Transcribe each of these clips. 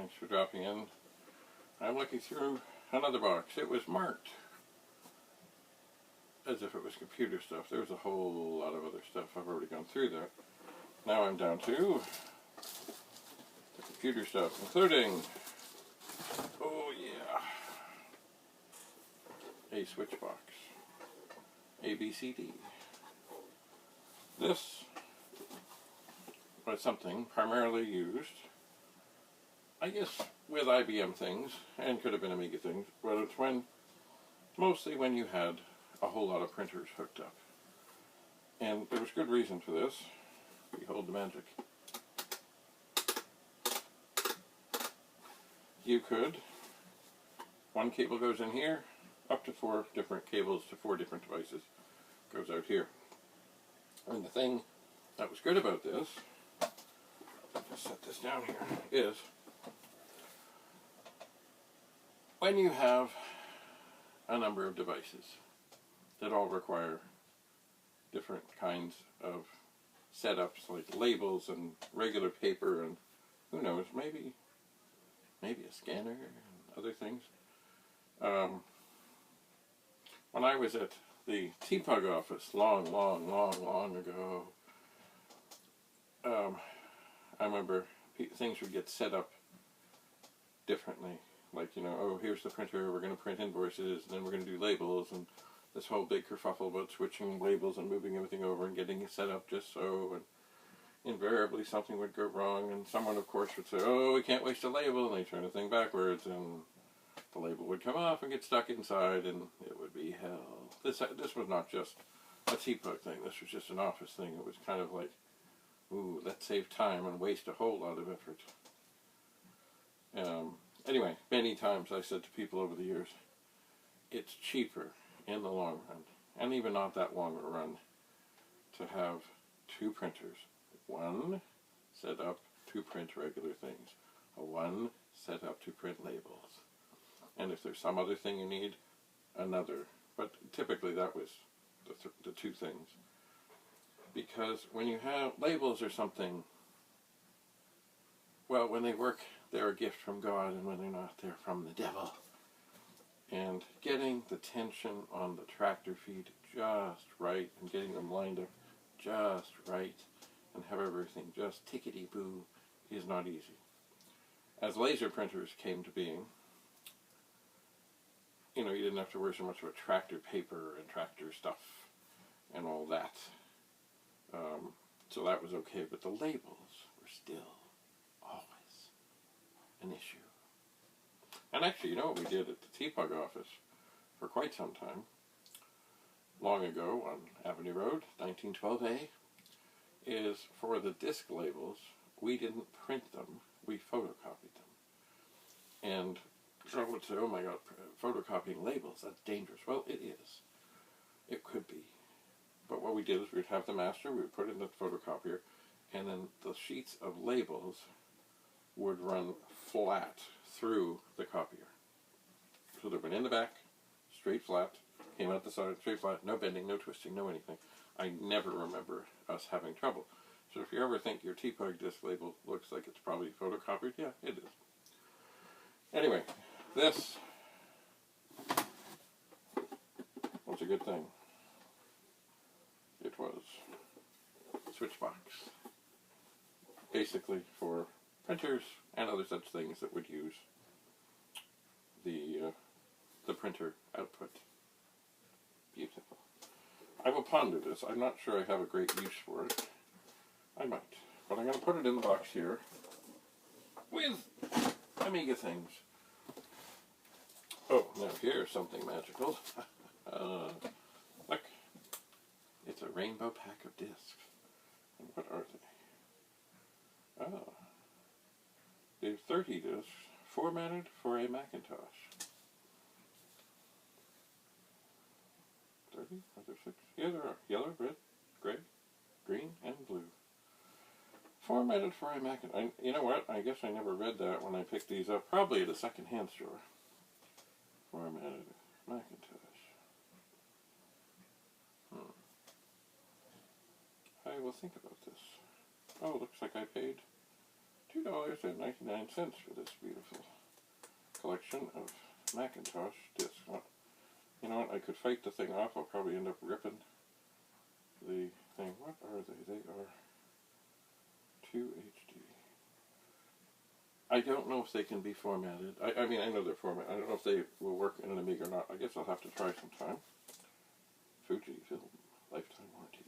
Thanks for dropping in. I'm looking through another box. It was marked as if it was computer stuff. There was a whole lot of other stuff. I've already gone through that. Now I'm down to the computer stuff, including, oh yeah, a switch box. A, B, C, D. This was something primarily used, I guess, with IBM things, and could have been Amiga things, but it's mostly when you had a whole lot of printers hooked up. And there was good reason for this. Behold the magic. You could, one cable goes in here, up to 4 different cables to 4 different devices goes out here. And the thing that was good about this, I'll just set this down here, is when you have a number of devices that all require different kinds of setups, like labels and regular paper and who knows, maybe a scanner and other things. When I was at the TPUG office long ago, I remember things would get set up differently. Like, you know, oh, here's the printer, we're going to print invoices, and then we're going to do labels, and this whole big kerfuffle about switching labels and moving everything over and getting it set up just so, and invariably something would go wrong, and someone, of course, would say, oh, we can't waste a label, and they turn the thing backwards, and the label would come off and get stuck inside, and it would be hell. This was not just a TPUG thing, this was just an office thing. It was kind of like, ooh, let's save time and waste a whole lot of effort. Anyway, many times I said to people over the years, it's cheaper in the long run, and even not that long a run, to have 2 printers. One set up to print regular things, one set up to print labels. And if there's some other thing you need, another. But typically that was the 2 things. Because when you have labels or something, well, when they work, they're a gift from God, and when they're not, they're from the devil. And getting the tension on the tractor feed just right, and getting them lined up just right, and have everything just tickety-boo is not easy. As laser printers came to being, you know, you didn't have to worry so much about tractor paper and tractor stuff and all that. So that was okay, but the labels were still always an issue. And actually, you know what we did at the TPUG office for quite some time, long ago on Avenue Road, 1912A, is for the disc labels, we didn't print them, we photocopied them. And someone would say, oh my God, photocopying labels, that's dangerous. Well, it is. It could be. But what we did is we'd have the master, we would put it in the photocopier, and then the sheets of labels would run flat through the copier. So they went in the back, straight flat, came out the side, straight flat, no bending, no twisting, no anything. I never remember us having trouble. So if you ever think your TPUG disc label looks like it's probably photocopied, yeah, it is. Anyway, this was a good thing. It was a switch box, basically for printers and other such things that would use the printer output. Beautiful. I will ponder this. I'm not sure I have a great use for it. I might. But I'm going to put it in the box here with Amiga things. Oh, now here's something magical. Look. It's a rainbow pack of discs. And what are they? Oh. They're 30 discs, formatted for a Macintosh. 30? Are there 6? Yeah, there are. Yellow, red, gray, green, and blue. Formatted for a Macintosh. You know what? I guess I never read that when I picked these up. Probably at a second-hand store. Formatted Macintosh. I will think about this. Oh, looks like I paid $2 $3.99 for this beautiful collection of Macintosh discs. Well, you know what? I could fake the thing off. I'll probably end up ripping the thing. What are they? They are 2HD. I don't know if they can be formatted. I mean, I know they're formatted. I don't know if they will work in an Amiga or not. I guess I'll have to try sometime. Fujifilm lifetime warranty.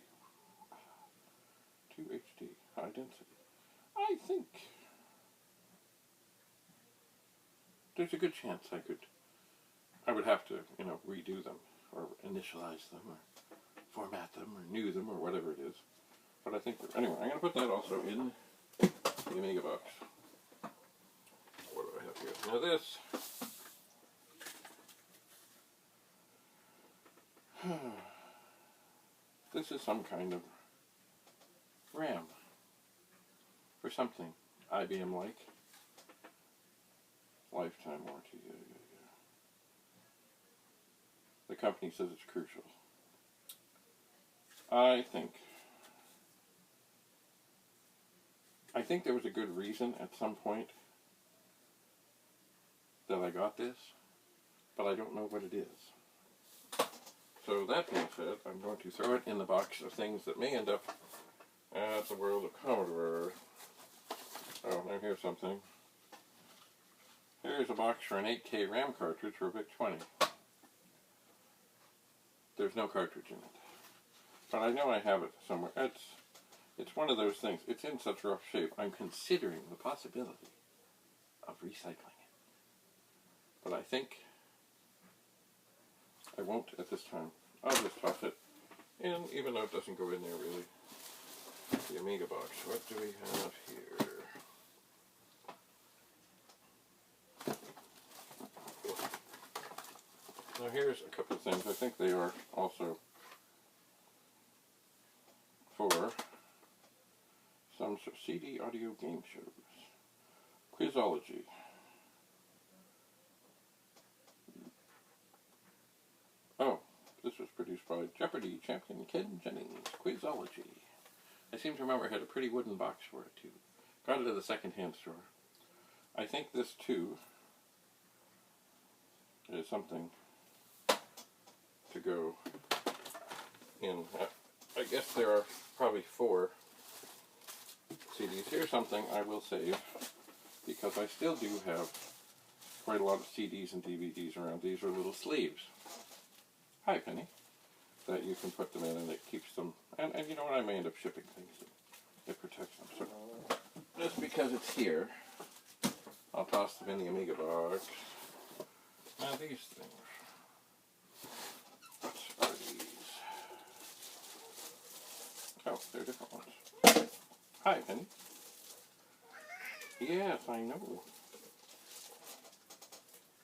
2HD, high density. I think there's a good chance I would have to, you know, redo them or initialize them or format them or new them or whatever it is. But I think, anyway, I'm going to put that also in the Amiga box. What do I have here? Now this, this is some kind of RAM or something IBM-like. Lifetime warranty. Yeah. The company says it's crucial. I think there was a good reason at some point that I got this, but I don't know what it is. So that being said, I'm going to throw it in the box of things that may end up at the World of Commodore. Oh, now here's something. Here's a box for an 8K RAM cartridge for a VIC-20. There's no cartridge in it. But I know I have it somewhere. It's one of those things. It's in such rough shape. I'm considering the possibility of recycling it. But I think I won't at this time. I'll just toss it in, even though it doesn't go in there really. The Amiga box. What do we have here? Now here's a couple of things. I think they are also for some CD audio game shows. Quizology. Oh, this was produced by Jeopardy champion Ken Jennings. Quizology. I seem to remember it had a pretty wooden box for it too. Got it at the second-hand store. I think this too is something to go in. I guess there are probably 4 CDs. Here's something I will save because I still do have quite a lot of CDs and DVDs around. These are little sleeves. Hi, Penny. That you can put them in and it keeps them, and you know what, I may end up shipping things that it protects them. So just because it's here, I'll toss them in the Amiga box. Now these things. What are these? Oh, they're different ones. Hi, Penny. Yes, I know.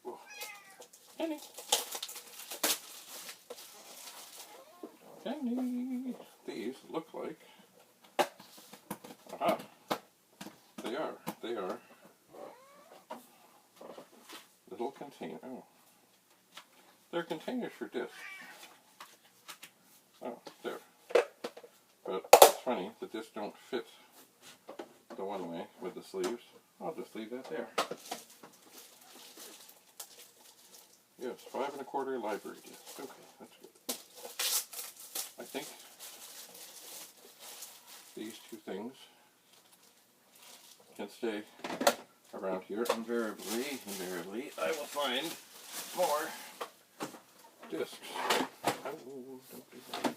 Whoa. Penny. Penny. These look like. Aha. They are little containers. Oh. They're containers for discs. Oh, there. But it's funny, the discs don't fit the one way with the sleeves. I'll just leave that there. Yes, 5 1/4 library discs. Okay, that's good. I think these 2 things can stay around here. Invariably, I will find more discs. Oh, don't do that.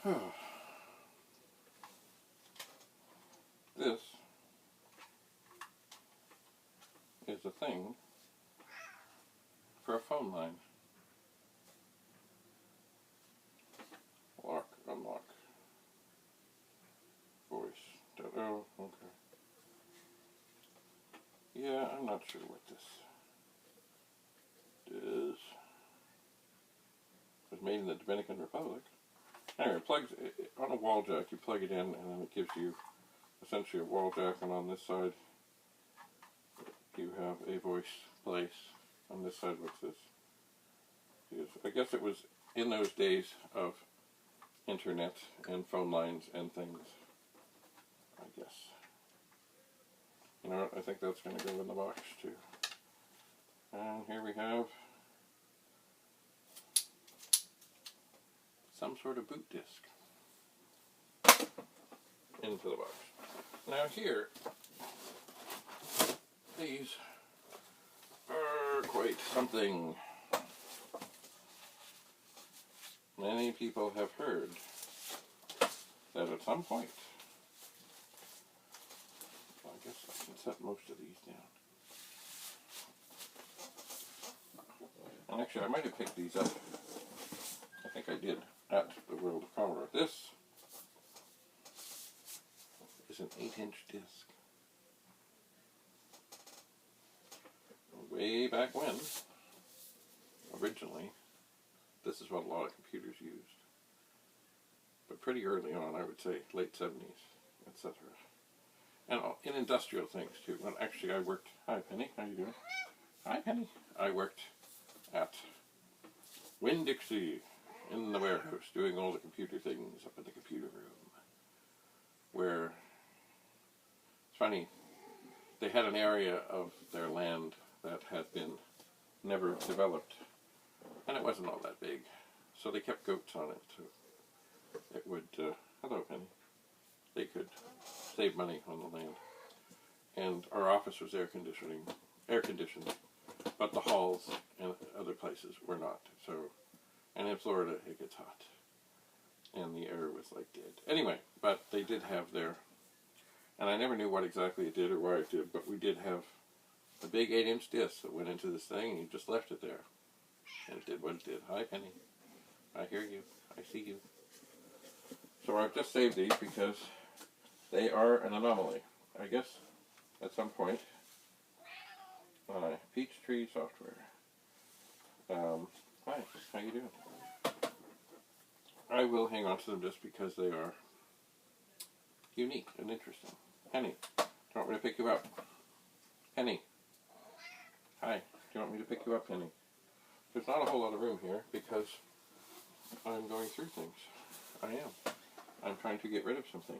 Now, this is a thing for a phone line. Lock, unlock, voice. Oh, okay. Yeah, I'm not sure what this is. It was made in the Dominican Republic. Anyway, it plugs on a wall jack. You plug it in, and then it gives you essentially a wall jack. And on this side, you have a voice place. On this side, what's this? I guess it was in those days of internet and phone lines and things, I guess. You know what, I think that's going to go in the box too. And here we have some sort of boot disc into the box. Now here, these are quite something. Many people have heard that at some point, I guess I can set most of these down. And actually I might have picked these up. I think I did at the World of Commodore. This is an 8-inch disc. Way back when, originally, this is what a lot of computers used. But pretty early on, I would say, late 70s, etc. And in industrial things too. When actually I worked, hi Penny, how you doing? Hi Penny. I worked at Winn-Dixie in the warehouse doing all the computer things up in the computer room. Where, it's funny, they had an area of their land that had been never developed, and it wasn't all that big, so they kept goats on it, so it would, hello Penny, they could save money on the land. And our office was air conditioned, but the halls and other places were not, so, and in Florida it gets hot, and the air was like dead. Anyway, but they did have their, and I never knew what exactly it did or why it did, but we did have a big 8-inch disc that went into this thing, and you just left it there. And it did what it did. Hi, Penny. I hear you. I see you. So I've just saved these because they are an anomaly. I guess at some point, Peachtree Software. Hi, how you doing? I will hang on to them just because they are unique and interesting. Penny, do you want me to pick you up? Penny. Hi, do you want me to pick you up, Penny? There's not a whole lot of room here because I'm going through things. I am. I'm trying to get rid of some things.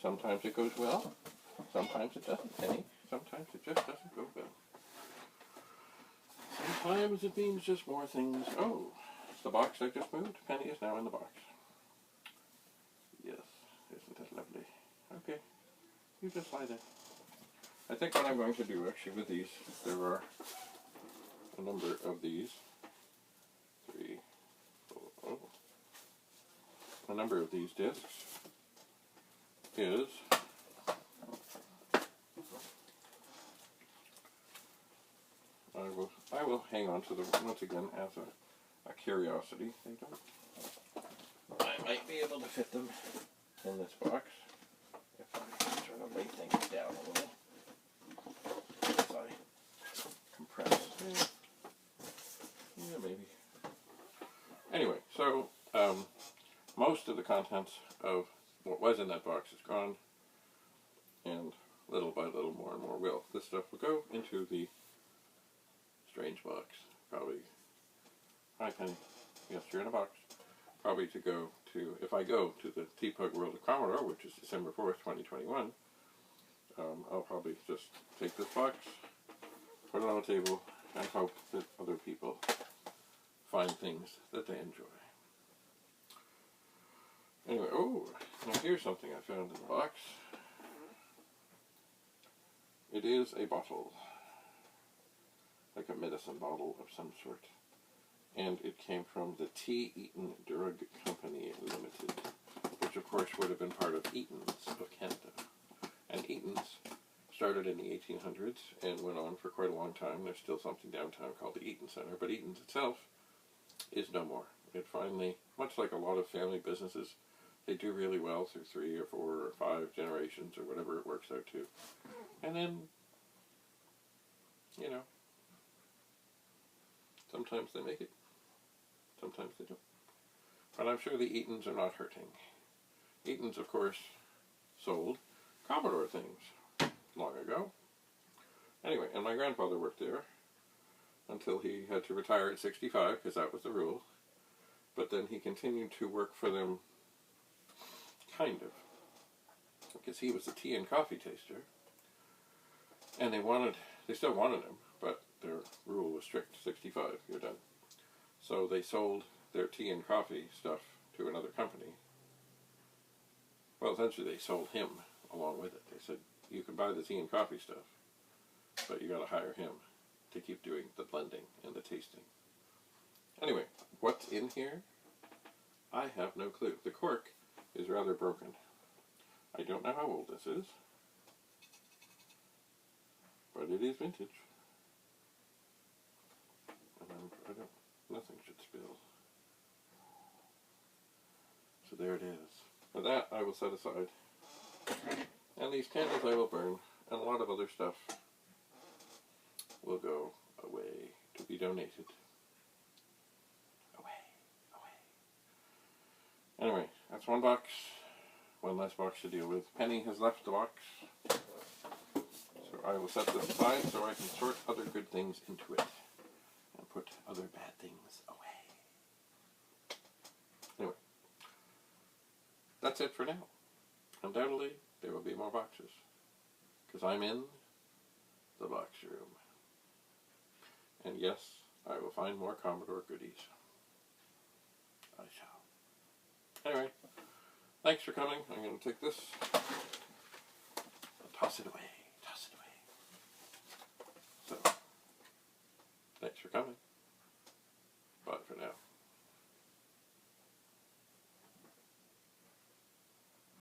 Sometimes it goes well, sometimes it doesn't, Penny. Sometimes it just doesn't go well. Sometimes it means just more things. Oh, it's the box I just moved. Penny is now in the box. Yes, isn't that lovely? Okay, you just lie there. I think what I'm going to do actually with these, there are a number of these. A number of these discs is I will hang on to them once again as a curiosity. I might be able to fit them in this box if I sort of lay things down a little. As I compress. Yeah, maybe. Anyway, so most of the contents of what was in that box is gone, and little by little more and more will. This stuff will go into the strange box. Probably, hi Penny, yes, you're in a box. Probably to go to, if I go to the TPUG World of Commodore, which is December 4th, 2021, I'll probably just take this box, put it on the table, and hope that other people find things that they enjoy. Anyway, oh, now here's something I found in the box. It is a bottle, like a medicine bottle of some sort. And it came from the T. Eaton Drug Company Limited, which of course would have been part of Eaton's of Canada. And Eaton's started in the 1800s and went on for quite a long time. There's still something downtown called the Eaton Center, but Eaton's itself is no more. It finally, much like a lot of family businesses, they do really well through 3 or 4 or 5 generations or whatever it works out to. And then, you know, sometimes they make it, sometimes they don't. But I'm sure the Eatons are not hurting. Eatons, of course, sold Commodore things long ago. Anyway, and my grandfather worked there until he had to retire at 65, because that was the rule. But then he continued to work for them kind of. Because he was a tea and coffee taster. And they still wanted him, but their rule was strict, 65, you're done. So they sold their tea and coffee stuff to another company. Well, essentially they sold him along with it. They said, you can buy the tea and coffee stuff, but you got to hire him to keep doing the blending and the tasting. Anyway, what's in here? I have no clue. The cork is rather broken. I don't know how old this is, but it is vintage. And nothing should spill. So there it is. For that I will set aside. And these candles I will burn, and a lot of other stuff will go away to be donated. Anyway, that's one box. One less box to deal with. Penny has left the box. So I will set this aside so I can sort other good things into it. And put other bad things away. Anyway. That's it for now. Undoubtedly, there will be more boxes. Because I'm in the box room. And yes, I will find more Commodore goodies. I shall. Anyway, thanks for coming. I'm going to take this and toss it away.